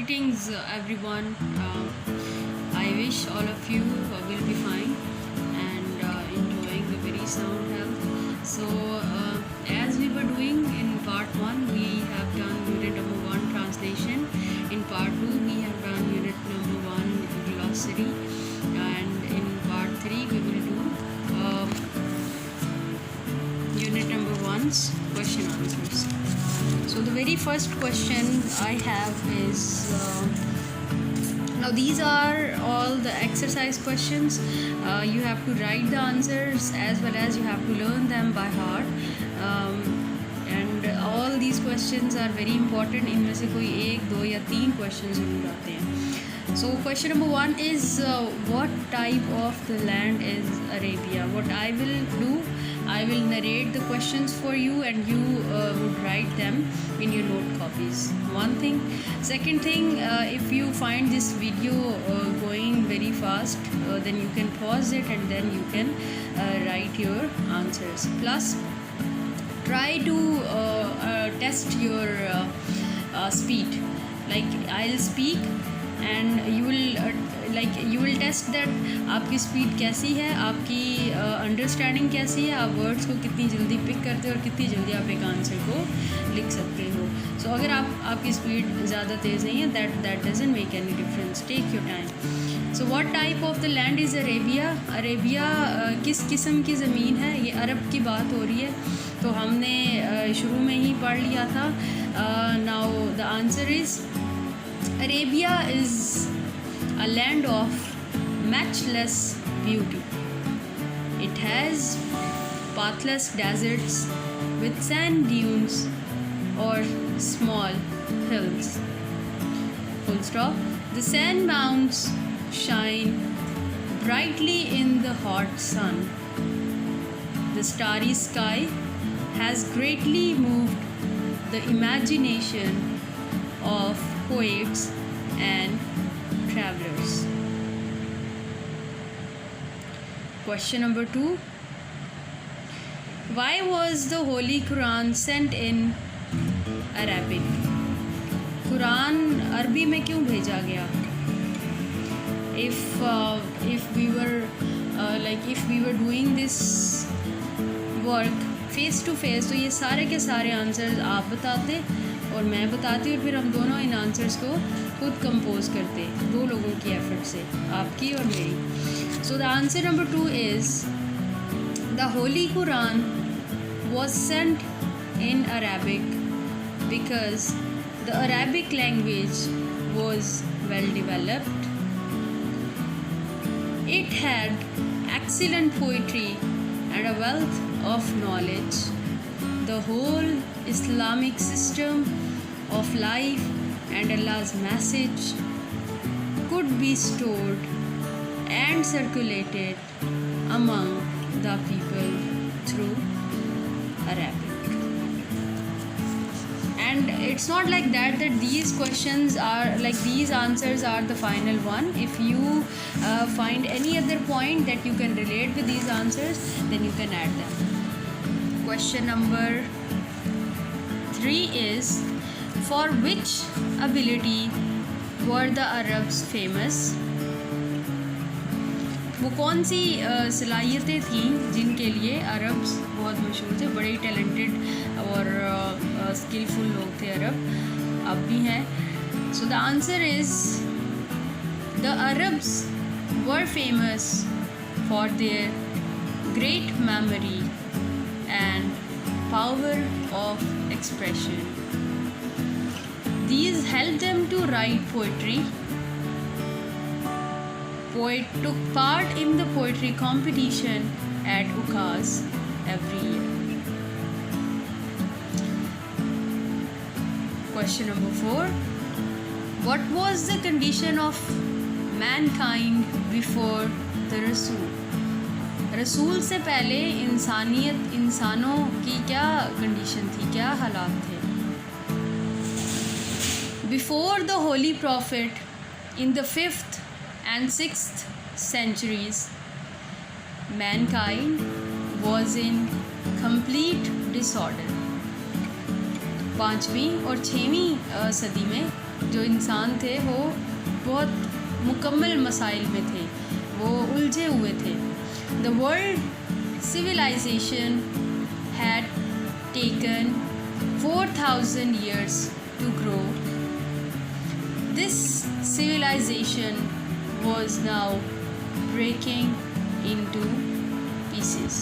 Greetings, everyone. I wish all of you will be fine and enjoying a very sound health. So, as we were doing in part 1, we have done unit number 1 translation. In part 2, we have done unit number 1 glossary, and in part 3, we will do unit number 1's question answers. So the very first question I have is now these are all the exercise questions. You have to write the answers as well as you have to learn them by heart, and all these questions are very important. इनमें से कोई 1, 2 या 3 questions जरूर आते हैं. So question number 1 is what type of the land is Arabia? What I will do, I will narrate the questions for you and you would write them in your note copies. One thing. Second thing, if you find this video going very fast, then you can pause it and then you can write your answers. Plus, try to test your speed. Like I'll speak and you will test that आपकी speed कैसी है, आपकी understanding कैसी है, आप words को कितनी जल्दी पिक करते हो और कितनी जल्दी आप एक आंसर को लिख सकते हो. सो अगर आपकी स्पीड ज़्यादा तेज़ नहीं है, that doesn't make any difference. Take your time. So what type of the land is Arabia? Arabia किस किस्म की ज़मीन है? ये अरब की बात हो रही है, तो हमने शुरू में ही पढ़ लिया था. Now the answer is Arabia is a land of matchless beauty. It has pathless deserts with sand dunes or small hills. Full stop. The sand mounds shine brightly in the hot sun. The starry sky has greatly moved the imagination of poets and travelers. Question number 2. Why was the Holy Quran sent in Arabic? Quran अरबी में क्यों भेजा गया? If we were doing this work face to face, तो ये सारे के सारे आंसर्स आप बताते और मैं बताती हूँ, फिर हम दोनों इन आंसर्स को खुद कंपोज करते, 2 लोगों की एफर्ट से, आपकी और मेरी. So the answer number 2 is the Holi Quran was sent in Arabic because the Arabic language was well developed. It had excellent poetry and a wealth of knowledge. The whole Islamic system of life and Allah's message could be stored and circulated among the people through Arabic. And it's not like that these questions are like these answers are the final one. If you find any other point that you can relate with these answers, then you can add them. Question number 3 is, for which ability were the Arabs famous? वो कौन सी सलाहियतें थीं जिनके लिए Arabs बहुत मशहूर थे? बड़े talented और स्किलफुल लोग थे अरब, अब भी हैं. So the answer is the Arabs were famous for their great memory and power of expression. These helped them to write poetry. Poet took part in the poetry competition at Ukaz every year. Question number 4. What was the condition of mankind before the Rasul? रसूल से पहले इंसानों की क्या condition थी, क्या हालात थे? Before the holy profit in the 5th and 6th centuries, mankind was in complete disorder. 5वीं और 6वीं सदी में जो इंसान थे वो बहुत मुकम्मल मसाइल में थे, वो उलझे हुए थे. The world civilization had taken 4,000 years to grow. This civilization was now breaking into pieces.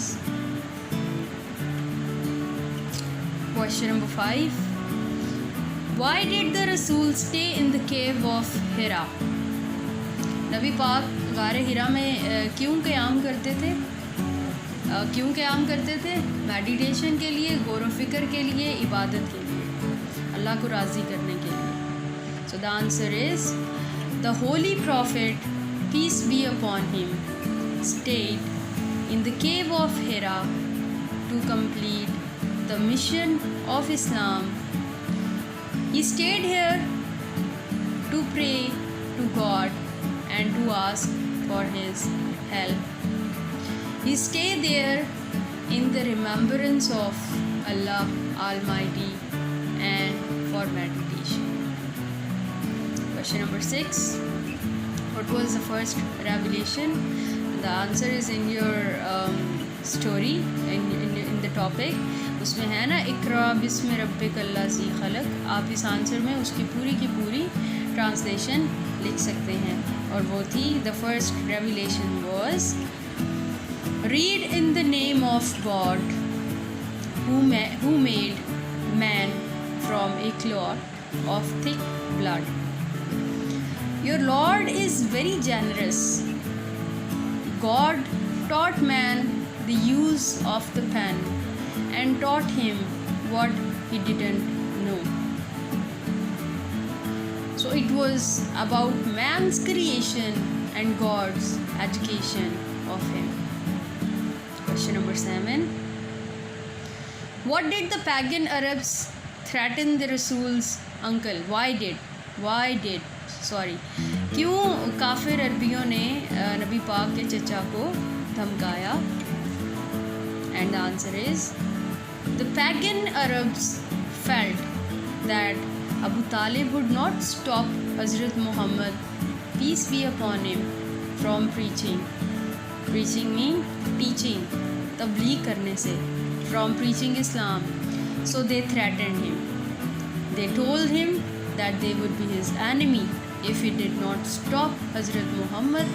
Question number 5. Why did the Rasul stay in the cave of Hira? नबी पाक गारे हिरा में क्यों क़याम करते थे? क्यों क़याम करते थे? मेडिटेशन के लिए, गौर व फिक्र के लिए, इबादत के लिए, अल्लाह को राज़ी करने के लिए. So the answer is the Holy Prophet, peace be upon him, stayed in the cave of Hira to complete the mission of Islam. He stayed here to pray to God and to ask for his help. He stayed there in the remembrance of Allah Almighty and for meditation. Question number 6. What was the first revelation? The answer is in your story, in the topic. उसमें है ना, इकरा बिस्मि रब्बिक अल्लाज़ी खलक. आप इस answer में उसकी पूरी की पूरी ट्रांसलेशन लिख सकते हैं, और वो थी the first revelation was read in the name of God who made man from a clot of thick blood. Your Lord is very generous. God taught man the use of the pen and taught him what he didn't know. So it was about man's creation and God's education of him. Question number 7. What did the pagan Arabs threaten the Rasul's uncle? क्यों काफिर अरबियों ने नबी पाक के चचा को धमकाया? And the answer is the pagan Arabs felt that Abu Talib would not stop Hazrat Muhammad, peace be upon him, from preaching. Preaching means teaching, tabligh करने से, from preaching Islam. So they threatened him. They told him that they would be his enemy if he did not stop Hazrat Muhammad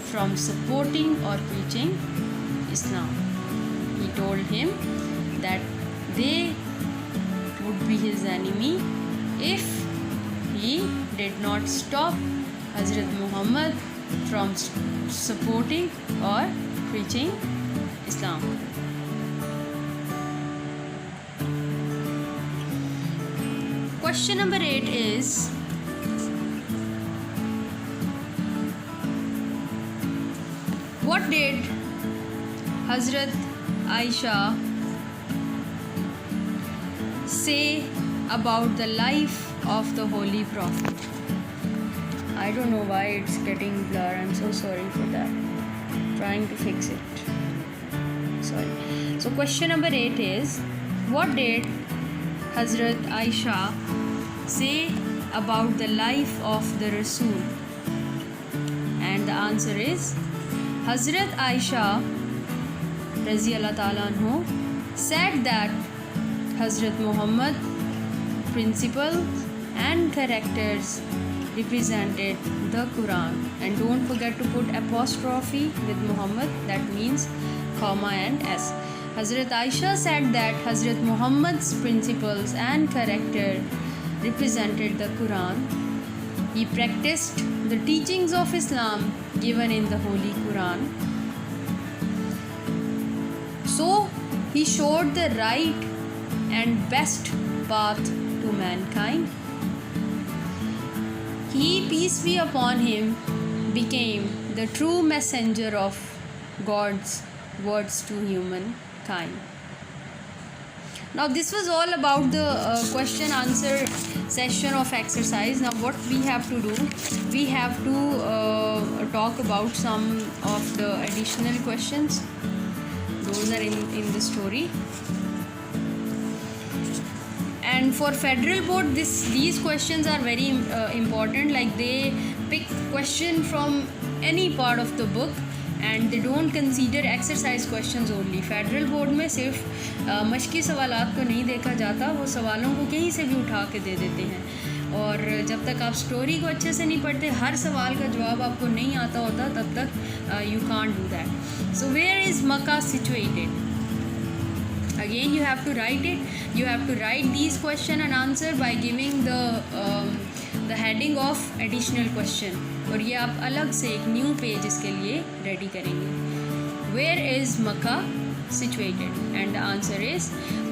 from supporting or preaching Islam. He told him that they would be his enemy if he did not stop Hazrat Muhammad from supporting or preaching Islam. Question number 8 is what did Hazrat Aisha say about the life of the Holy Prophet? I don't know why it's getting blur. I'm so sorry for that. Trying to fix it. Sorry. So question number 8 is what did Hazrat Aisha say about the life of the Rasul? And the answer is Hazrat Aisha Raziyallahu Ta'ala Anhu said that Hazrat Muhammad principles and characters represented the Quran. And don't forget to put apostrophe with Muhammad, that means comma and s. Hazrat Aisha said that Hazrat Muhammad's principles and character represented the Quran. He practiced the teachings of Islam given in the Holy Quran. So he showed the right and best path to mankind. He, peace be upon him, became the true messenger of God's words to humankind. Now this was all about the question answer session of exercise. Now what we have to do, we have to talk about some of the additional questions. Those are in the story. And for federal board, these questions are very important. Like they pick question from any part of the book and they don't consider exercise questions only. Federal board में सिर्फ मशकी सवालात को नहीं देखा जाता, वो सवालों को कहीं से भी उठा के दे देते हैं। और जब तक आप स्टोरी को अच्छे से नहीं पढ़ते, हर सवाल का जवाब आपको नहीं आता होता, तब तक you can't do that. So where is Mecca situated? Again, you have to write it. You have to write these question and answer by giving the heading of additional question. और ये आप अलग से एक न्यू पेज इसके लिए ready करेंगे. Where is Makkah situated? And the answer is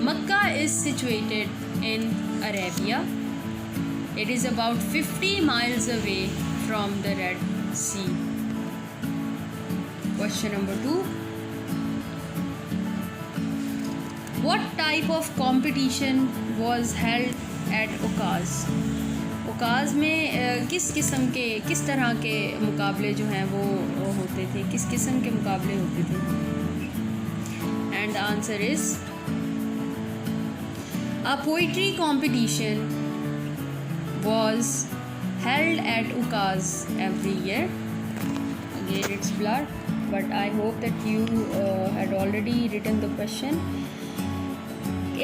Makkah is situated in Arabia. It is about 50 miles away from the Red Sea. Question number 2. What type of competition was held at Ukaz? उकाज़ में किस तरह के मुकाबले जो हैं वो होते थे, किस किस्म के मुकाबले होते थे? And the answer is a poetry competition was held at Ukaz every year. Again, it's blurred, but I hope that you had already written the question.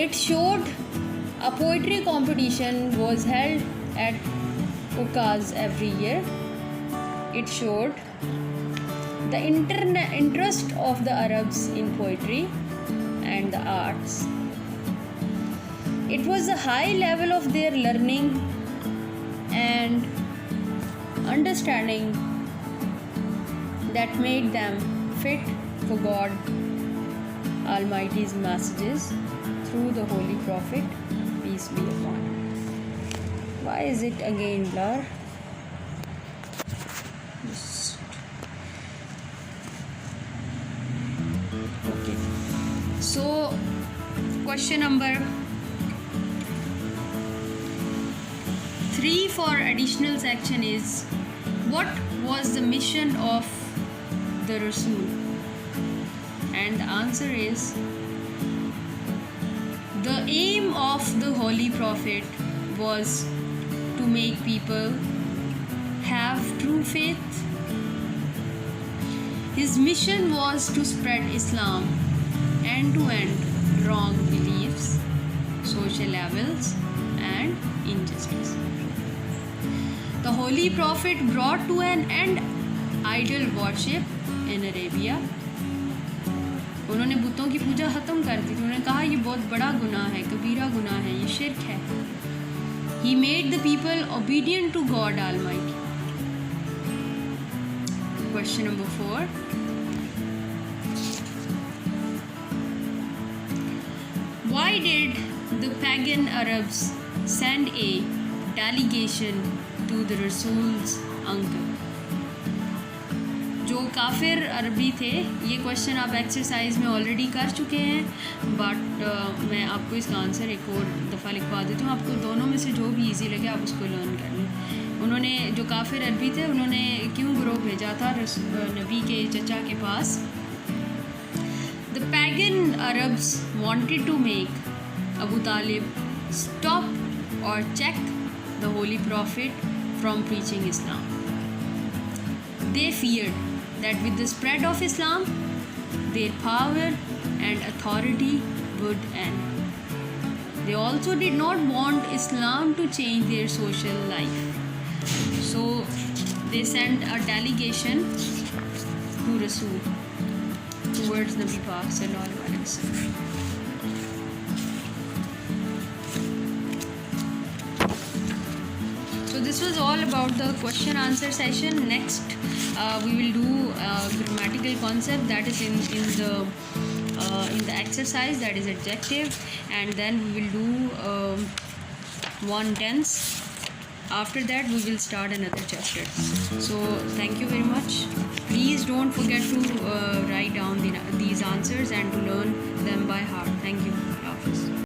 It showed a poetry competition was held at Ukaz every year. It showed the interest of the Arabs in poetry and the arts. It was a high level of their learning and understanding that made them fit for God Almighty's messages through the Holy Prophet, peace be upon him. Why is it again blur? Okay. So, question number 3 for additional section is, what was the mission of the Rasul? And the answer is, the aim of the Holy Prophet was to make people have true faith. His mission was to spread Islam and to end wrong beliefs, social evils and injustice. The Holy Prophet brought to an end idol worship in Arabia. उन्होंने बुतों की पूजा ख़त्म कर दी थी. उन्होंने कहा ये बहुत बड़ा गुनाह है, कबीरा गुनाह है, ये शिर्क है. He made the people obedient to God Almighty. Question number 4. Why did the pagan Arabs send a delegation to the Rasul's uncle? जो काफिर अरबी थे, ये क्वेश्चन आप एक्सरसाइज में ऑलरेडी कर चुके हैं, बट मैं आपको इसका आंसर एक और दफ़ा लिखवा देती हूँ. आपको दोनों में से जो भी इजी लगे आप उसको लर्न कर लें. उन्होंने जो काफिर अरबी थे, उन्होंने क्यों गिरोह भेजा था नबी के चचा के पास? The pagan Arabs wanted to make Abu Talib stop or check the holy prophet from preaching Islam. They feared that with the spread of Islam, their power and authority would end. They also did not want Islam to change their social life. So they sent a delegation to Rasul, towards Nabi Pak sallallahu alaihi wasallam. So this was all about the question answer session. Next we will do grammatical concept, that is in the exercise, that is adjective, and then we will do one tense. After that we will start another chapter. So thank you very much. Please don't forget to write down these answers and to learn them by heart. Thank you.